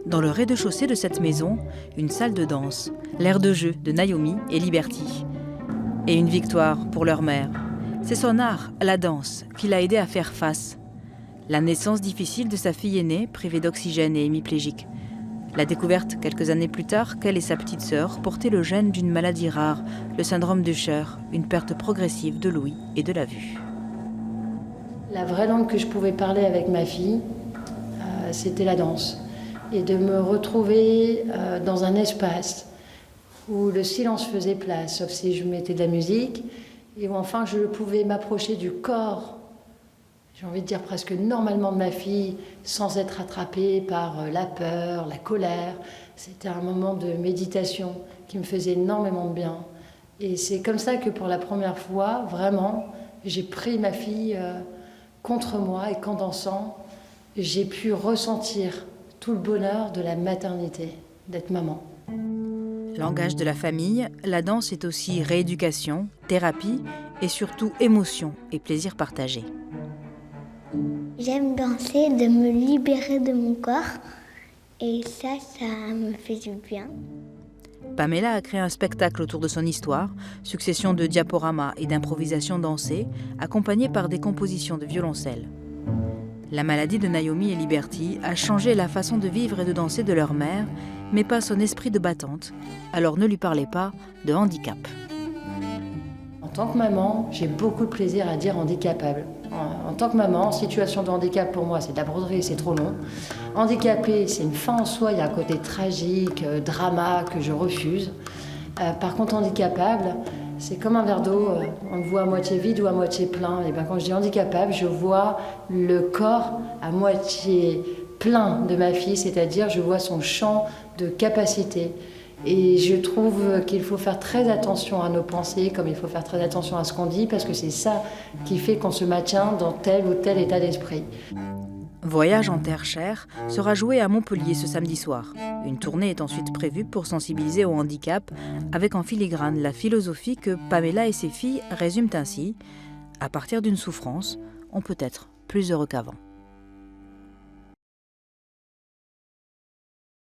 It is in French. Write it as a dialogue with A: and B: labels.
A: Dans le rez-de-chaussée de cette maison, une salle de danse, l'aire de jeu de Naomi et Liberty. Et une victoire pour leur mère. C'est son art, la danse, qui l'a aidé à faire face. La naissance difficile de sa fille aînée, privée d'oxygène et hémiplégique. La découverte, quelques années plus tard, qu'elle et sa petite sœur portaient le gène d'une maladie rare, le syndrome d'Usher, une perte progressive de l'ouïe et de la vue.
B: La vraie langue que je pouvais parler avec ma fille, c'était la danse. Et de me retrouver dans un espace où le silence faisait place, sauf si je mettais de la musique, et où enfin je pouvais m'approcher du corps, j'ai envie de dire presque normalement de ma fille, sans être attrapée par la peur, la colère. C'était un moment de méditation qui me faisait énormément de bien. Et c'est comme ça que pour la première fois, vraiment, j'ai pris ma fille contre moi, et qu'en dansant, j'ai pu ressentir tout le bonheur de la maternité, d'être maman.
A: Langage de la famille, la danse est aussi rééducation, thérapie et surtout émotion et plaisir partagé.
C: J'aime danser, de me libérer de mon corps et ça me fait du bien.
A: Pamela a créé un spectacle autour de son histoire, succession de diaporamas et d'improvisations dansées, accompagnées par des compositions de violoncelle. La maladie de Naomi et Liberty a changé la façon de vivre et de danser de leur mère, mais pas son esprit de battante. Alors ne lui parlez pas de handicap.
B: En tant que maman, j'ai beaucoup de plaisir à dire handicapable. En tant que maman, situation de handicap pour moi, c'est de la broderie, c'est trop long. Handicapé, c'est une fin en soi, il y a un côté tragique, drama que je refuse. Par contre, handicapable, c'est comme un verre d'eau, on le voit à moitié vide ou à moitié plein. Et bien, quand je dis handicapable, je vois le corps à moitié plein de ma fille, c'est-à-dire je vois son champ de capacité. Et je trouve qu'il faut faire très attention à nos pensées, comme il faut faire très attention à ce qu'on dit, parce que c'est ça qui fait qu'on se maintient dans tel ou tel état d'esprit.
A: Voyage en terre chère sera joué à Montpellier ce samedi soir. Une tournée est ensuite prévue pour sensibiliser au handicap, avec en filigrane la philosophie que Pamela et ses filles résument ainsi : à partir d'une souffrance, on peut être plus heureux qu'avant.